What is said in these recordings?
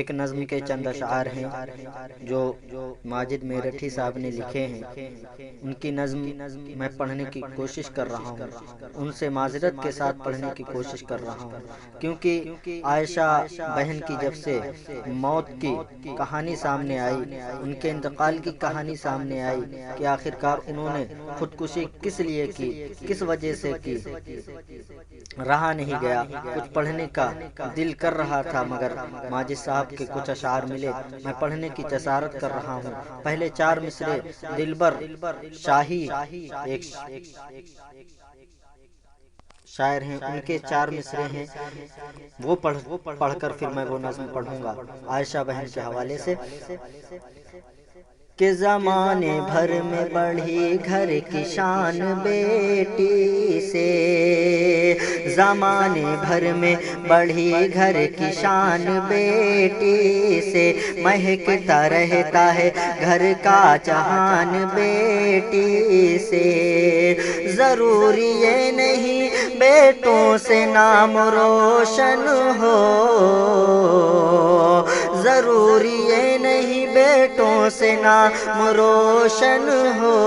ایک نظم کے چند اشعار ہیں جو ماجد میرٹھی صاحب نے لکھے ہیں، ان کی نظم میں پڑھنے کی کوشش کر رہا ہوں، ان سے معذرت کے ساتھ پڑھنے کی کوشش کر رہا ہوں، کیونکہ عائشہ بہن کی جب سے موت کی کہانی سامنے آئی، ان کے انتقال کی کہانی سامنے آئی کہ آخرکار انہوں نے خودکشی کس لیے کی، کس وجہ سے کی، رہا نہیں گیا، کچھ پڑھنے کا دل کر رہا تھا، مگر ماجد صاحب کے کچھ اشعار ملے، میں پڑھنے کی جسارت کر رہا ہوں۔ پہلے چار مصرے دلبر شاہی ایک شاعر ہیں، ان کے چار مصرے ہیں، وہ پڑھ کر پھر میں وہ نظم پڑھوں گا عائشہ بہن کے حوالے سے کہ زمانے بھر میں بڑھی گھر کی شان بیٹی سے، زمانے بھر میں بڑھی گھر کی شان بیٹی سے، مہکتا رہتا ہے گھر کا جہان بیٹی سے، ضروری یہ نہیں بیٹوں سے نام روشن ہو، ضروری یہ نہیں بیٹوں سے نام روشن ہو،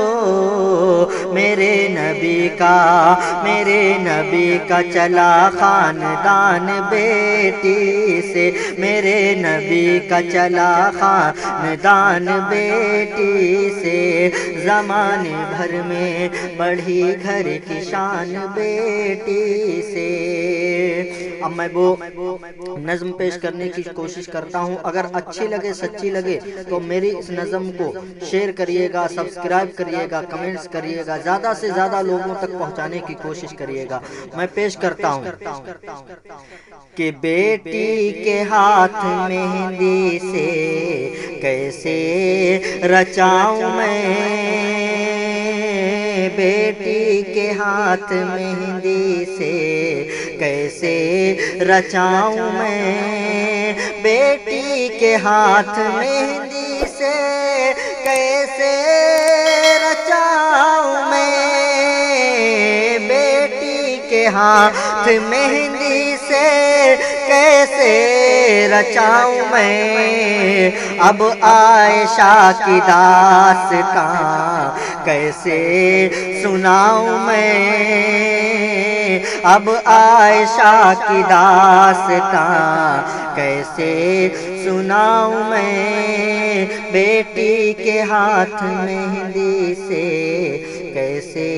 میرے نبی کا چلا خاندان بیٹی سے، میرے نبی کا چلا خاندان بیٹی سے، زمانے بھر میں بڑھی گھر کی شان بیٹی سے۔ اب میں وہ نظم پیش کرنے کی کوشش کرتا ہوں، اگر اچھی لگے سچی لگے تو میری اس نظم کو شیئر کریے گا، سبسکرائب کریے گا، کمنٹس کریے گا، زیادہ سے زیادہ لوگوں تک پہنچانے کی کوشش کریے گا۔ میں پیش کرتا ہوں کہ بیٹی کے ہاتھ مہندی سے کیسے رچاؤں میں، بیٹی کے ہاتھ مہندی سے کیسے رچاؤں میں، بیٹی کے ہاتھ مہندی سے کیسے رچاؤں میں، بیٹی کے ہاتھ مہندی سے کیسے رچاؤں میں، اب عائشہ کی داستان کیسے سناؤں میں، اب عائشہ کی داستان کیسے سناؤں میں، بیٹی کے ہاتھ مہندی سے کیسے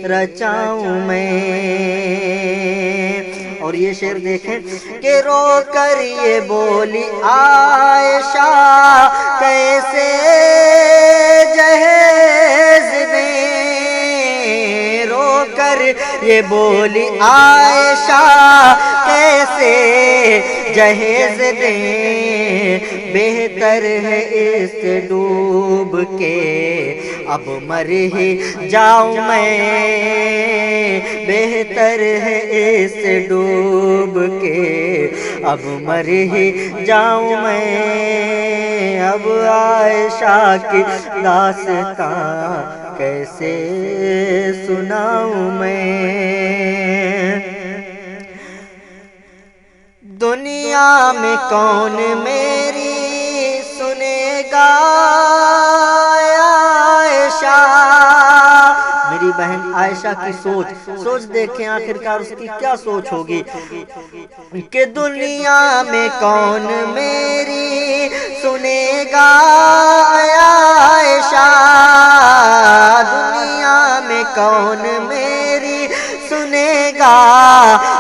رچاؤں میں۔ اور یہ شعر دیکھیں کہ رو کر یہ بولی عائشہ کیسے جہیز دیں، رو کر یہ بولی عائشہ کیسے جہیز دیں، بہتر ہے اس سے ڈوب کے اب مر ہی جاؤں میں، بہتر ہے اس سے ڈوب کے اب مر ہی جاؤں میں، اب عائشہ کی داستان کیسے سناؤں میں، دنیا میں کون میری سنے گا عائشہ، میری بہن عائشہ کی سوچ دیکھیں آخرکار اس کی کیا سوچ ہوگی کہ دنیا میں کون میری سنے گا عائشہ، دنیا میں کون میری سنے گا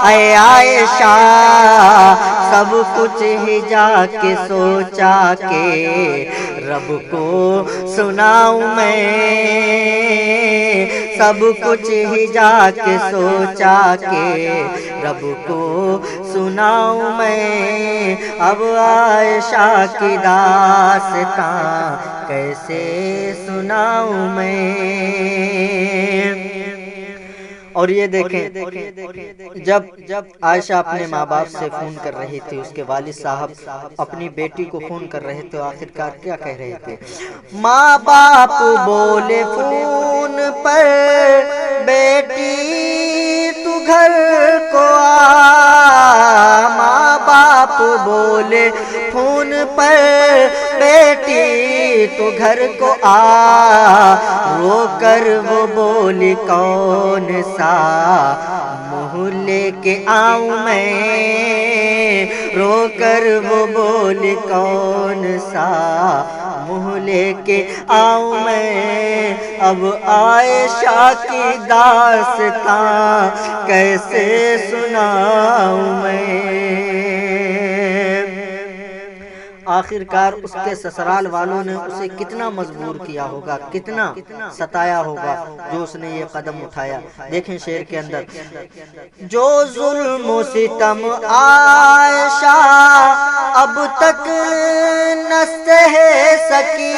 اے عائشہ، سب کچھ ہی جا کے سوچا کہ رب کو سناؤں میں، سب کچھ ہی جا کے سوچا کہ رب کو سناؤں میں، اب عائشہ کی داستان کیسے سناؤں میں۔ اور یہ دیکھیں جب عائشہ اپنے ماں باپ سے فون کر رہی تھی، اس کے والد صاحب اپنی بیٹی کو فون کر رہے تھے، آخرکار کیا کہہ رہے تھے، ماں باپ بولے فون پر بیٹی تو گھر کو آ، ماں باپ باپ بولے فون پر بیٹی تو گھر کو آ، رو کر وہ بولی کون سا منہ لے کے آؤں میں، رو کر وہ بولی کون سا منہ لے کے آؤں میں۔ اب عائشہ کی داستان کیسے سناؤں میں۔ آخر کار اس کے سسرال والوں نے اسے کتنا مجبور کیا ہوگا، کتنا ستایا ہوگا جو اس نے یہ قدم اٹھایا۔ دیکھیں شعر کے اندر، جو ظلم و ستم عائشہ اب تک نہ سہ سکی،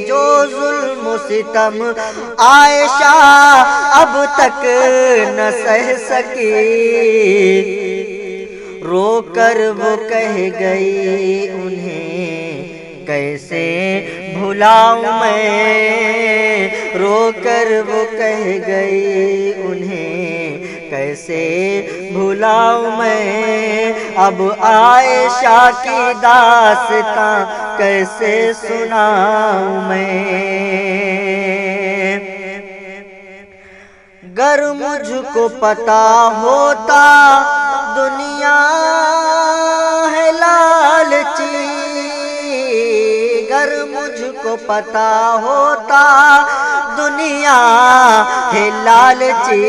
جو ظلم و ستم عائشہ اب تک نہ سہ سکی، رو کر وہ کہہ گئی انہیں کیسے بھلاؤں میں، رو کر وہ کہہ گئی انہیں کیسے بھلاؤں میں۔ اب عائشہ کی داستاں کیسے سناؤں میں۔ گر مجھ کو پتا ہوتا دنیا ہے لالچی، گر مجھ کو پتا ہوتا دنیا ہے لالچی،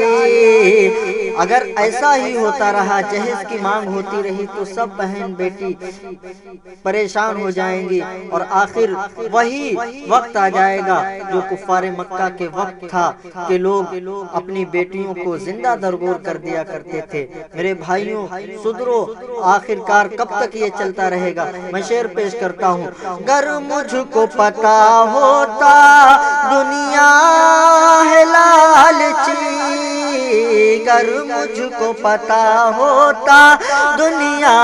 اگر ایسا ہی ہوتا رہا، جہیز کی مانگ ہوتی رہی تو سب بہن بیٹی پریشان ہو جائیں گی، اور آخر وہی وقت آ جائے گا جو کفار مکہ کے وقت تھا کہ لوگ اپنی بیٹیوں کو زندہ درگور کر دیا کرتے تھے۔ میرے بھائیوں سدھرو، آخر کار کب تک یہ چلتا رہے گا؟ میں شعر پیش کرتا ہوں، گر مجھ کو پتا ہوتا دنیا ہے لالچی، گر مجھ کو پتا ہوتا دنیا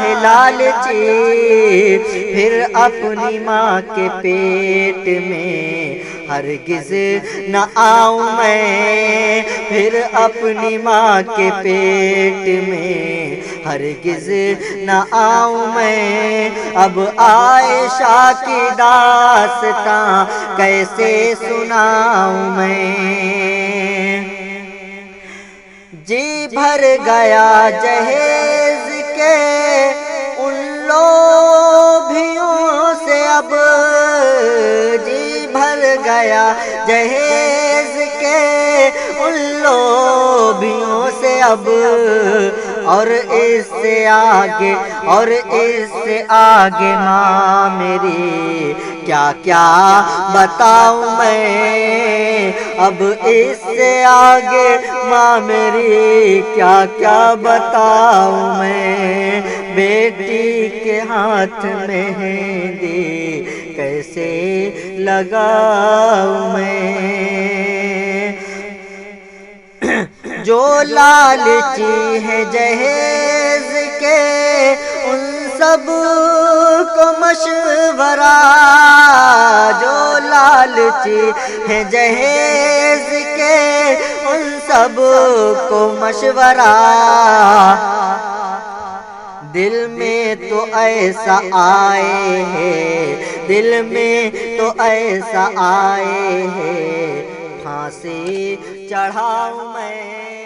ہے لالچی، پھر اپنی ماں کے پیٹ میں ہرگز نہ آؤں میں، پھر اپنی ماں کے پیٹ میں ہرگز نہ آؤں میں۔ اب عائشہ کی داستاں کیسے سناؤں میں۔ جی بھر گیا جہیز کے ان لوبھیوں سے، اب جی بھر گیا جہیز کے ان لوبھیوں سے اب، اور اس سے آگے، اور اس سے آگے ماں میری کیا کیا بتاؤں میں، اب اس سے آگے ماں میری کیا کیا بتاؤں میں۔ بیٹی کے ہاتھ مہندی کیسے لگاؤں میں، جو لالچی ہے جہیز کے ان سب کو مشورہ، جو لالچی ہے جہیز کے ان سب کو مشورہ، دل میں تو ایسا آئے ہے، دل میں تو ایسا آئے ہے، پھانسی چڑھاؤں میں۔